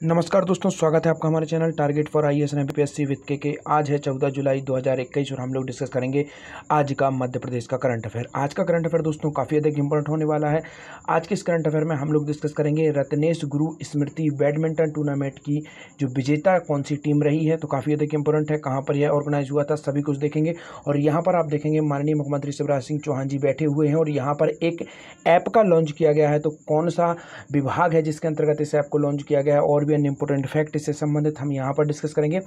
नमस्कार दोस्तों, स्वागत है आपका हमारे channel target for IAS and MPSC with के। आज है 14 जुलाई 2021 और हम लोग डिस्कस करेंगे आज का मध्य प्रदेश का करंट अफेयर। आज का करंट अफेयर दोस्तों काफ़ी अधिक इंपॉर्टेंट होने वाला है। आज के इस करंट अफेयर में हम लोग डिस्कस करेंगे रत्नेश गुरु स्मृति बैडमिंटन टूर्नामेंट की जो विजेता कौन सी टीम रही है, तो काफ़ी अधिक इंपॉर्टेंट है। कहाँ पर यह ऑर्गेनाइज हुआ था सभी कुछ देखेंगे। और यहाँ पर आप देखेंगे माननीय मुख्यमंत्री शिवराज सिंह चौहान जी बैठे हुए हैं और यहाँ पर एक ऐप का लॉन्च किया गया है। तो कौन सा विभाग है जिसके अंतर्गत इस ऐप को लॉन्च किया गया है और भी अन्य इंपॉर्टेंट फैक्ट इससे संबंधित हम यहाँ पर डिस्कस करेंगे।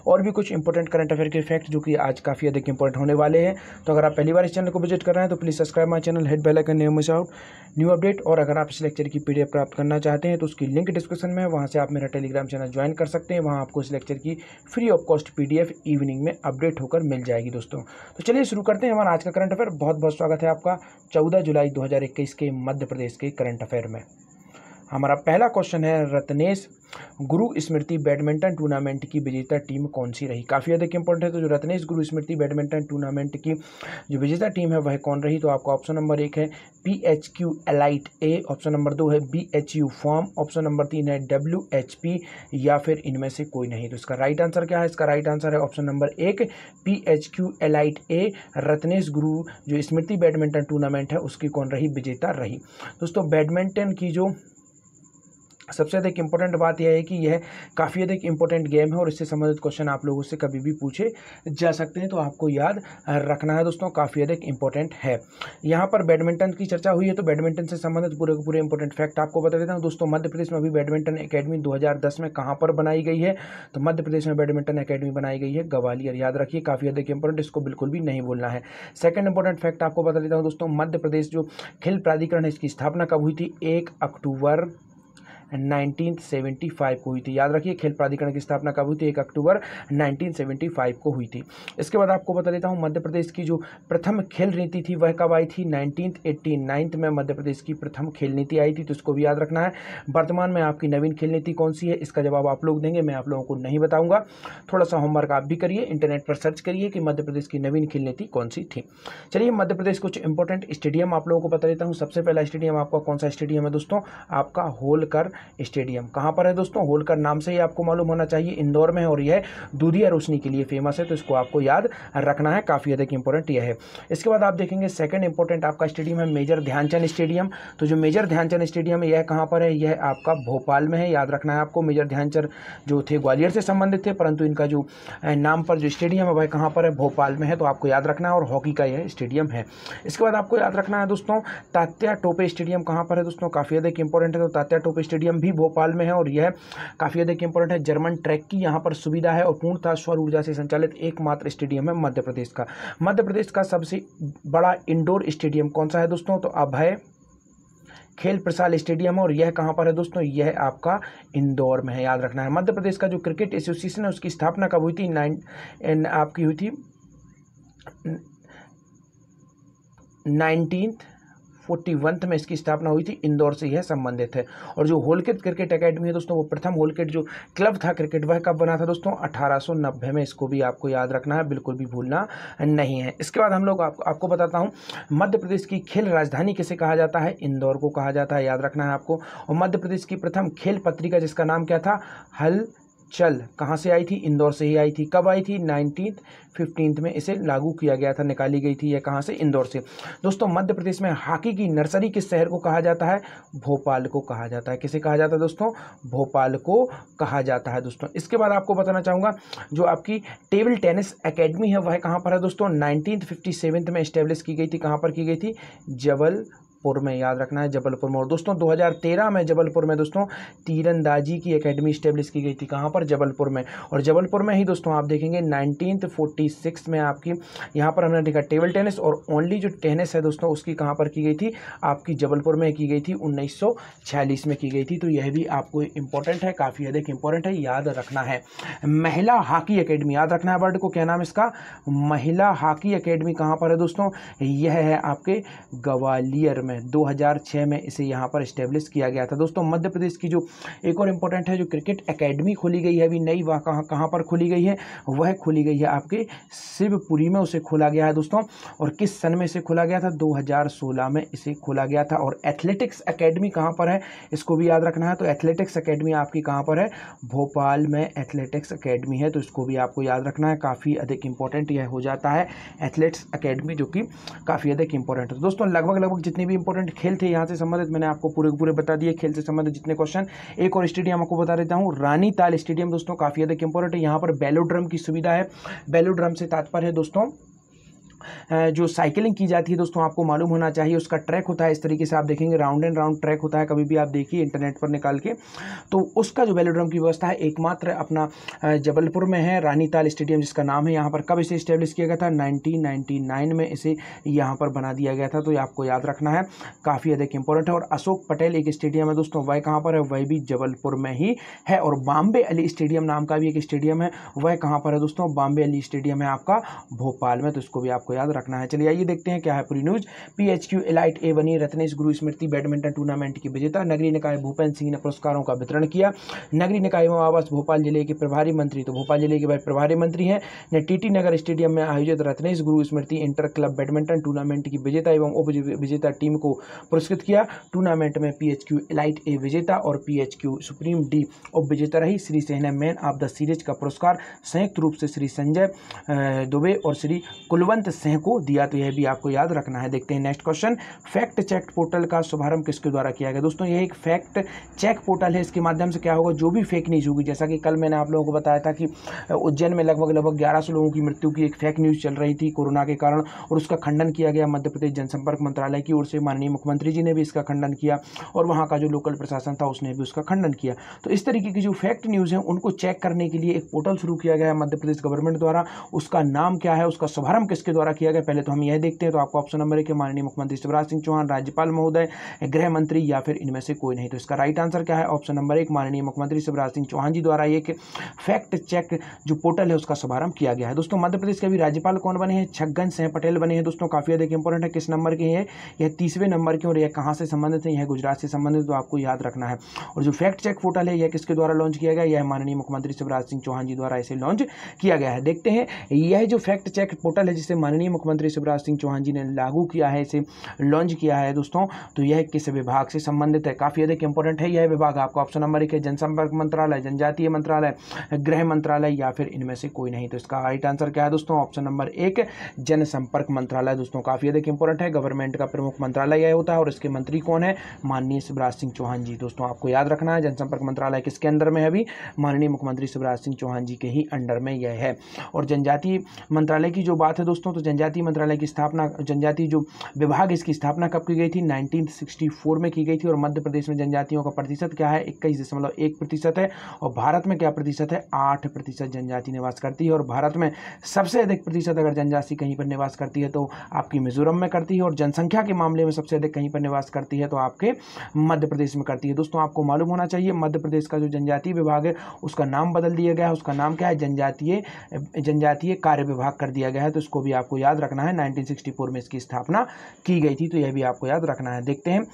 और भी कुछ इंपॉर्टेंट करंट अफेयर के फैक्ट जो कि आज काफ़ी अधिक इंपॉर्टेंट होने वाले हैं। तो अगर आप पहली बार इस चैनल को विजिट कर रहे हैं तो please subscribe my channel, hit bell icon, name miss out new update. और अगर आप इस लेक्चर की पीडीएफ प्राप्त करना चाहते हैं तो उसकी लिंक डिस्क्रिप्शन में है, वहाँ से आप मेरा टेलीग्राम चैनल ज्वाइन कर सकते हैं। वहाँ आपको इस लेक्चर की free of cost PDF evening में अपडेट होकर मिल जाएगी दोस्तों। तो चलिए शुरू करते हैं हमारा आज का करंट अफेयर। बहुत बहुत स्वागत है आपका 14 जुलाई 2021 के मध्य प्रदेश के करंट अफेयर में। हमारा पहला क्वेश्चन है रत्नेश गुरु स्मृति बैडमिंटन टूर्नामेंट की विजेता टीम कौन सी रही। काफ़ी अधिक इंपॉर्टेंट है। तो जो रत्नेश गुरु स्मृति बैडमिंटन टूर्नामेंट की जो विजेता टीम है वह कौन रही, तो आपका ऑप्शन नंबर 1 है PHQ एलाइट ए, ऑप्शन नंबर 2 है BHU फॉर्म, ऑप्शन नंबर 3 है WHP या फिर इनमें से कोई नहीं। तो इसका राइट आंसर क्या है? इसका राइट आंसर है ऑप्शन नंबर 1 PHQ एलाइट ए। रत्नेश गुरु जो स्मृति बैडमिंटन टूर्नामेंट है उसकी कौन रही, विजेता रही। दोस्तों बैडमिंटन की जो सबसे अधिक इंपॉर्टेंट बात यह है कि यह काफ़ी अधिक इंपॉर्टेंट गेम है और इससे संबंधित क्वेश्चन आप लोगों से कभी भी पूछे जा सकते हैं। तो आपको याद रखना है दोस्तों, काफ़ी अधिक इंपॉर्टेंट है। यहाँ पर बैडमिंटन की चर्चा हुई है तो बैडमिंटन से संबंधित पूरे पूरे इंपॉर्टेंट फैक्ट आपको बता देता हूँ दोस्तों। मध्य प्रदेश में अभी बैडमिंटन एकेडमी 2010 में कहाँ पर बनाई गई है, तो मध्य प्रदेश में बैडमिंटन एकेडमी बनाई गई है ग्वालियर। याद रखिए, काफ़ी अधिक इंपॉर्टेंट, इसको बिल्कुल भी नहीं भूलना है। सेकंड इंपॉर्टेंट फैक्ट आपको बता देता हूँ दोस्तों, मध्य प्रदेश जो खेल प्राधिकरण है इसकी स्थापना कब हुई थी? 1 अक्टूबर 1975 को हुई थी। याद रखिए, खेल प्राधिकरण की स्थापना कब हुई थी? 1 अक्टूबर 1975 को हुई थी। इसके बाद आपको बता देता हूँ मध्य प्रदेश की जो प्रथम खेल नीति थी वह कब आई थी? 1989 में मध्य प्रदेश की प्रथम खेल नीति आई थी, तो इसको भी याद रखना है। वर्तमान में आपकी नवीन खेल नीति कौन सी है, इसका जवाब आप लोग देंगे, मैं आप लोगों को नहीं बताऊंगा। थोड़ा सा होमवर्क आप भी करिए, इंटरनेट पर सर्च करिए कि मध्य प्रदेश की नवीन खेल नीति कौन सी थी। चलिए मध्य प्रदेश कुछ इंपॉर्टेंट स्टेडियम आप लोगों को बता देता हूँ। सबसे पहला स्टेडियम आपका कौन सा स्टेडियम है दोस्तों? आपका होलकर स्टेडियम। कहां पर है दोस्तों? होलकर नाम से ही आपको मालूम होना चाहिए, इंदौर में है और यह दूधिया रोशनी के लिए फेमस है, तो इसको आपको याद रखना है, काफी अधिक इंपॉर्टेंट यह है। इसके बाद आप देखेंगे सेकंड इंपॉर्टेंट आपका स्टेडियम है मेजर ध्यानचंद स्टेडियम। तो जो मेजर ध्यानचंद स्टेडियम है यह कहां पर है? यह आपका भोपाल में है। याद रखना है आपको, मेजर ध्यानचंद जो थे ग्वालियर से संबंधित थे, परंतु इनका जो नाम पर जो स्टेडियम है वह कहां पर है? भोपाल में है, तो आपको याद रखना है। और हॉकी का यह स्टेडियम है। इसके बाद आपको याद रखना है दोस्तों तात्या टोपे स्टेडियम कहां पर है दोस्तों? काफी अधिक इंपॉर्टेंट है। तो तात्या टोपे स्टेडियम भी भोपाल में है और यह काफी अधिक इंपॉर्टेंट है। जर्मन ट्रैक की यहां पर सुविधा है और पूर्णतः सौर ऊर्जा से संचालित एकमात्र स्टेडियम है मध्य प्रदेश का। मध्य प्रदेश का सबसे बड़ा इंडोर स्टेडियम कौन सा है दोस्तों? तो अभय खेल प्रसाद स्टेडियम है और यह कहां पर है दोस्तों? यह आपका इंदौर में है। याद रखना है। मध्य प्रदेश का जो क्रिकेट एसोसिएशन है उसकी स्थापना कब हुई थी? आपकी हुई थी 1941 में इसकी स्थापना हुई थी। इंदौर से यह संबंधित है। और जो होलकर क्रिकेट एकेडमी है दोस्तों, वो प्रथम होलकर जो क्लब था क्रिकेट वह कब बना था दोस्तों? 1890 में। इसको भी आपको याद रखना है, बिल्कुल भी भूलना नहीं है। इसके बाद हम लोग आपको बताता हूँ मध्य प्रदेश की खेल राजधानी किसे कहा जाता है? इंदौर को कहा जाता है, याद रखना है आपको। और मध्य प्रदेश की प्रथम खेल पत्रिका जिसका नाम क्या था? हलचल, कहाँ से आई थी? इंदौर से ही आई थी। कब आई थी? 1915 में इसे लागू किया गया था, निकाली गई थी। यह कहाँ से? इंदौर से। दोस्तों मध्य प्रदेश में हॉकी की नर्सरी किस शहर को कहा जाता है? भोपाल को कहा जाता है। किसे कहा जाता है दोस्तों? भोपाल को कहा जाता है दोस्तों। इसके बाद आपको बताना चाहूँगा जो आपकी टेबल टेनिस एकेडमी है वह कहाँ पर है दोस्तों? 1957 में इस्टेब्लिश की गई थी। कहाँ पर की गई थी? जबलपुर में। याद रखना है, जबलपुर में। और दोस्तों 2013 में जबलपुर में दोस्तों तीरंदाजी की एकेडमी इस्टेब्लिश की गई थी। कहाँ पर? जबलपुर में। और जबलपुर में ही दोस्तों आप देखेंगे 1946 में आपकी यहाँ पर हमने देखा टेबल टेनिस और ओनली जो टेनिस है दोस्तों उसकी कहाँ पर की गई थी? आपकी जबलपुर में की गई थी, 1946 में की गई थी। तो यह भी आपको इंपॉर्टेंट है, काफ़ी अधिक इंपॉर्टेंट है, याद रखना है। महिला हॉकी एकेडमी, याद रखना है वर्ड को, क्या नाम इसका? महिला हॉकी एकेडमी कहाँ पर है दोस्तों? यह है आपके ग्वालियर में में 2006 में इसे यहाँ पर इस्टेब्लिश किया गया था। दोस्तों मध्य प्रदेश की जो एक और इम्पोर्टेंट है, जो क्रिकेट एकेडमी खोली गई है अभी नई, वह कहाँ पर खोली गई है, वह खोली गई है आपके शिवपुरी में, उसे खोला गया है दोस्तों। और किस सन में इसे खोला गया था, 2016 में इसे खोला गया था। और एथलेटिक्स एकेडमी कहाँ पर है, इसको भी याद रखना है। तो एथलेटिक्स एकेडमी आपकी कहाँ पर है, भोपाल में एथलेटिक्स एकेडमी है, तो इसको भी आपको याद रखना है। काफ़ी अधिक इंपॉर्टेंट यह हो जाता है एथलेटिक्स एकेडमी, जो कि काफ़ी अधिक इंपॉर्टेंट है। दोस्तों लगभग जितने भी इंपॉर्टेंट खेल थे यहाँ से संबंधित मैंने आपको पूरे बता दिए, खेल से संबंधित जितने क्वेश्चन। एक और स्टेडियम आपको बता देता हूँ, रानी ताल स्टेडियम दोस्तों, काफ़ी अधिक इंपॉर्टेंट है। यहाँ पर वेलोड्रम की सुविधा है। वेलोड्रम से तात्पर्य है दोस्तों जो साइकिलिंग की जाती है दोस्तों, आपको मालूम होना चाहिए। उसका ट्रैक होता है इस तरीके से, आप देखेंगे राउंड एंड राउंड ट्रैक होता है, कभी भी आप देखिए इंटरनेट पर निकाल के। तो उसका जो वेलोड्रम की व्यवस्था है एकमात्र अपना जबलपुर में है, रानीताल स्टेडियम जिसका नाम है। यहाँ पर कब इसे इस्टेब्लिश किया गया था, 1999 में इसे यहाँ पर बना दिया गया था। तो ये आपको याद रखना है, काफ़ी अधिक इंपॉर्टेंट है। और अशोक पटेल एक स्टेडियम है दोस्तों, वह कहाँ पर है, वह भी जबलपुर में ही है। और बॉम्बे अली स्टेडियम नाम का भी एक स्टेडियम है, वह कहाँ पर है दोस्तों, बॉम्बे अली स्टेडियम है आपका भोपाल में। तो इसको भी आपको याद रखना है। चलिए आइए देखते हैं क्या है पूरी न्यूज। PHQ एलाइट ए बनी रत्नेश गुरु स्मृति बैडमिंटन टूर्नामेंट की विजेता। नगरीय निकाय भूपेंद्र सिंह ने पुरस्कारों का वितरण किया। नगरीय निकाय एवं आवास भोपाल जिले के प्रभारी मंत्री, तो भोपाल जिले के प्रभारी मंत्री हैं, ने TT नगर स्टेडियम में आयोजित रत्नेश गुरु स्मृति इंटर क्लब बैडमिंटन टूर्नामेंट की विजेता एवं उप विजेता टीम को पुरस्कृत किया। टूर्नामेंट में PHQ एलाइट ए विजेता और PHQ सुप्रीम डी उप विजेता रही। श्री सिंह ने मैन ऑफ द सीरीज का पुरस्कार संयुक्त रूप से श्री संजय दुबे और श्री कुलवंत सिंह को दिया। तो यह भी आपको याद रखना है। देखते हैं next question, fact check portal का शुभारंभ किसके द्वारा किया गया। दोस्तों यह एक फैक्ट चेक पोर्टल है, इसके माध्यम से क्या होगा, जो भी फेक न्यूज़ होगी, जैसा कि कल मैंने आप लोगों को बताया था कि उज्जैन में लगभग 1100 लोगों की मृत्यु की एक फेक न्यूज़ चल रही थी कोरोना के कारण, और उसका खंडन किया गया मध्य प्रदेश जनसंपर्क मंत्रालय की ओर से। माननीय मुख्यमंत्री जी ने भी इसका खंडन किया और वहाँ का जो लोकल प्रशासन था उसने भी उसका खंडन किया। तो इस तरीके की जो फैक्ट न्यूज़ है उनको चेक करने के लिए एक पोर्टल शुरू किया गया है मध्य प्रदेश गवर्नमेंट द्वारा। उसका नाम क्या है, उसका शुभारंभ किसके द्वारा किया गया, पहले तो हम यह देखते हैं। तो आपको ऑप्शन नंबर 1 है माननीय मुख्यमंत्री शिवराज सिंह चौहान, राज्यपाल महोदय, गृह मंत्री, या फिर इनमें से कोई नहीं। तो इसका राइट आंसर क्या है, ऑप्शन नंबर 1 माननीय मुख्यमंत्री शिवराज सिंह चौहान जी द्वारा एक फैक्ट चेक जो पोर्टल है उसका शुभारंभ किया गया है। दोस्तों मध्य प्रदेश के भी राज्यपाल कौन बने हैं, छगन सिंह पटेल बने हैं दोस्तों। काफी अधिक इंपॉर्टेंट है, किस नंबर के हैं, यह 30वें नंबर के, और यह कहाँ से संबंधित है, यह गुजरात से संबंधित, तो आपको याद रखना है। और जो फैक्ट चेक पोर्टल है यह किसके द्वारा लॉन्च किया गया, यह माननीय मुख्यमंत्री शिवराज सिंह चौहान जी द्वारा इसे लॉन्च किया गया है। देखते हैं यह जो फैक्ट चेक पोर्टल है जिसे माननीय मुख्यमंत्री शिवराज सिंह चौहान जी ने लागू किया है, इसे लॉन्च किया है दोस्तों, तो यह किस विभाग से संबंधित है, काफी अधिक इंपॉर्टेंट है यह विभाग। आपको ऑप्शन नंबर 1 है जनसंपर्क मंत्रालय, जनजातीय मंत्रालय, गृह मंत्रालय, या फिर इनमें से कोई नहीं। तो इसका राइट आंसर क्या है दोस्तों, ऑप्शन नंबर 1 जनसंपर्क मंत्रालय। दोस्तों काफी अधिक इंपॉर्टेंट है, गवर्नमेंट का प्रमुख मंत्रालय यह होता है और इसके मंत्री कौन है, माननीय शिवराज सिंह चौहान जी। दोस्तों आपको याद रखना है जनसंपर्क मंत्रालय किसके अंदर में है, अभी माननीय मुख्यमंत्री शिवराज सिंह चौहान जी के ही अंडर में यह है। और जनजातीय मंत्रालय की जो बात है दोस्तों, तो जनजातीय मंत्रालय की स्थापना, जनजातीय जो विभाग इसकी स्थापना कब की गई थी, 1964 में की गई थी। और मध्य प्रदेश में जनजातियों का प्रतिशत क्या है, 21.1% है। और भारत में क्या प्रतिशत है, 8% जनजाति निवास करती है। और भारत में सबसे अधिक प्रतिशत अगर जनजाति कहीं पर निवास करती है तो आपकी मिजोरम में करती है, और जनसंख्या के मामले में सबसे अधिक कहीं पर निवास करती है तो आपके मध्य प्रदेश में करती है। दोस्तों आपको मालूम होना चाहिए मध्य प्रदेश का जो जनजातीय विभाग है उसका नाम बदल दिया गया है, उसका नाम क्या है, जनजातीय कार्य विभाग कर दिया गया है। तो इसको भी आपको याद रखना है, 1964 में इसकी स्थापना की गई थी, तो यह भी आपको याद रखना है। देखते हैं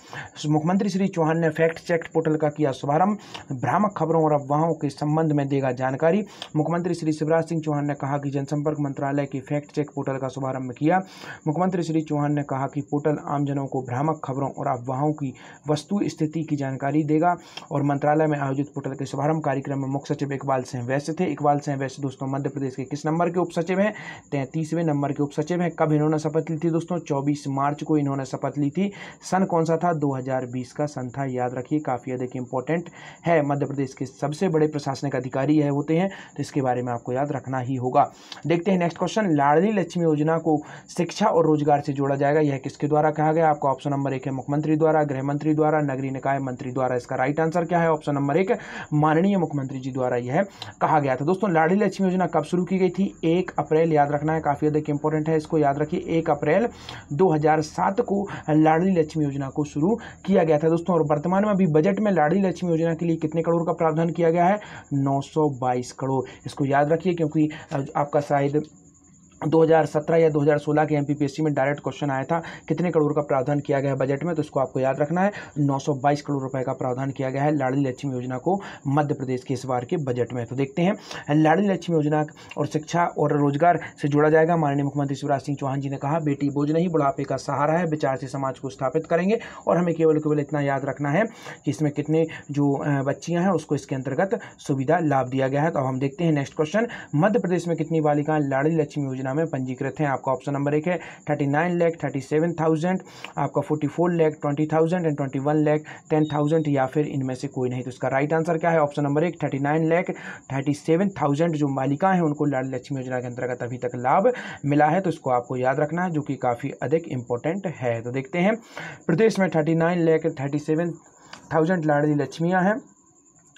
मुख्यमंत्री श्री चौहान ने फैक्ट चेक पोर्टल का किया शुभारंभ, भ्रामक खबरों और अफवाहों के संबंध में देगा जानकारी। मुख्यमंत्री श्री शिवराज सिंह चौहान ने कहा कि जनसंपर्क मंत्रालय के फैक्ट चेक पोर्टल का शुभारंभ किया। मुख्यमंत्री श्री चौहान ने कहा कि पोर्टल आमजनों को भ्रामक खबरों और अफवाहों की वस्तु स्थिति की जानकारी देगा। और मंत्रालय में आयोजित पोर्टल के शुभारंभ कार्यक्रम में मुख्य सचिव इकबाल सिंह वैश्य थे। इकबाल सिंह वैश्य दोस्तों मध्य प्रदेश के किस नंबर के उप सचिव हैं, 33वें नंबर के उप सचिव हैं। कब इन्होंने शपथ ली थी दोस्तों, 24 मार्च को इन्होंने शपथ ली थी। सन कौन सा था, 2020 का सन था, याद रखिए, काफी अधिक इंपॉर्टेंट है। मध्य प्रदेश के सबसे बड़े प्रशासनिक अधिकारी यह होते हैं, तो इसके बारे में आपको याद रखना ही होगा। देखते हैं नेक्स्ट क्वेश्चन, लाडली लक्ष्मी योजना को शिक्षा और रोजगार से जोड़ा जाएगा, यह किसके द्वारा कहा गया। आपको ऑप्शन नंबर 1 है मुख्यमंत्री द्वारा, गृह मंत्री द्वारा, नगरीय निकाय मंत्री द्वारा। इसका राइट आंसर क्या है, ऑप्शन नंबर 1 माननीय मुख्यमंत्री जी द्वारा यह कहा गया था। दोस्तों लाडली लक्ष्मी योजना कब शुरू की गई थी, 1 अप्रैल, याद रखना है, काफी अधिक इंपॉर्टेंट है, इसको याद रखिए, 1 अप्रैल 2007 को लाडली लक्ष्मी योजना को शुरू किया गया था दोस्तों। और वर्तमान में अभी बजट में लाडली लक्ष्मी योजना के लिए कितने करोड़ का प्रावधान किया गया है, 922 करोड़। इसको याद रखिए क्योंकि आपका शायद 2017 या 2016 के एमपीपीएससी में डायरेक्ट क्वेश्चन आया था कितने करोड़ का प्रावधान किया गया है बजट में, तो इसको आपको याद रखना है 922 करोड़ रुपए का प्रावधान किया गया है लाडली लक्ष्मी योजना को मध्य प्रदेश के इस बार के बजट में। तो देखते हैं लाडली लक्ष्मी योजना और शिक्षा और रोजगार से जोड़ा जाएगा। माननीय मुख्यमंत्री शिवराज सिंह चौहान जी ने कहा बेटी बोझ नहीं बुढ़ापे का सहारा है, विचार से समाज को स्थापित करेंगे। और हमें केवल इतना याद रखना है कि इसमें कितने जो बच्चियां हैं उसको इसके अंतर्गत सुविधा लाभ दिया गया है। तो अब हम देखते हैं नेक्स्ट क्वेश्चन, मध्य प्रदेश में कितनी बालिकाएं लाडली लक्ष्मी योजना में पंजीकृत हैं। आपका ऑप्शन नंबर 1 है 39,37,000, आपका 44,20,000 एंड 21,10,000 या फिर इनमें से कोई नहीं। तो इसका राइट आंसर क्या है? ऑप्शन नंबर 1 39,37,000 जो बालिकाएं हैं उनको लाडली लक्ष्मी योजना के अंतर्गत अभी तक लाभ मिला है। तो इसको आपको याद रखना है जो कि काफ़ी अधिक इंपॉर्टेंट है। तो देखते हैं प्रदेश में 39,37,000 लाडली लक्ष्मियाँ हैं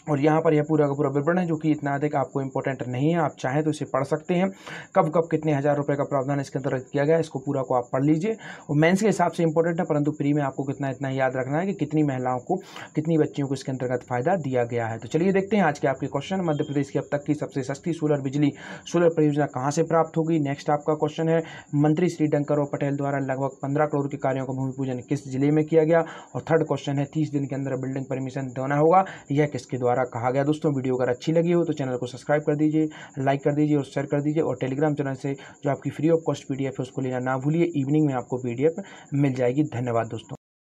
और यहाँ पर यह पूरा का पूरा विवरण है जो कि इतना अधिक आपको इंपॉर्टेंट नहीं है, आप चाहें तो इसे पढ़ सकते हैं। कब कब कितने हज़ार रुपए का प्रावधान इसके अंतर्गत किया गया है इसको पूरा को आप पढ़ लीजिए। और मेंस के हिसाब से इंपॉर्टेंट है परंतु प्री में आपको इतना याद रखना है कि कितनी महिलाओं को कितनी बच्चियों को इसके अंतर्गत फायदा दिया गया है। तो चलिए देखते हैं आज के आपके क्वेश्चन, मध्य प्रदेश की अब तक की सबसे सस्ती सोलर परियोजना कहाँ से प्राप्त होगी। नेक्स्ट आपका क्वेश्चन है मंत्री श्री डंकर पटेल द्वारा लगभग 15 करोड़ के कार्यों का भूमि पूजन किस जिले में किया गया। और थर्ड क्वेश्चन है 30 दिन के अंदर बिल्डिंग परमिशन देना होगा, यह किसके द्वारा कहा गया। दोस्तों वीडियो अगर अच्छी लगी हो तो चैनल को सब्सक्राइब कर दीजिए, लाइक कर दीजिए और शेयर कर दीजिए। और टेलीग्राम चैनल से जो आपकी फ्री ऑफ कॉस्ट पीडीएफ है उसको लेना ना भूलिए, इवनिंग में आपको पीडीएफ मिल जाएगी। धन्यवाद दोस्तों।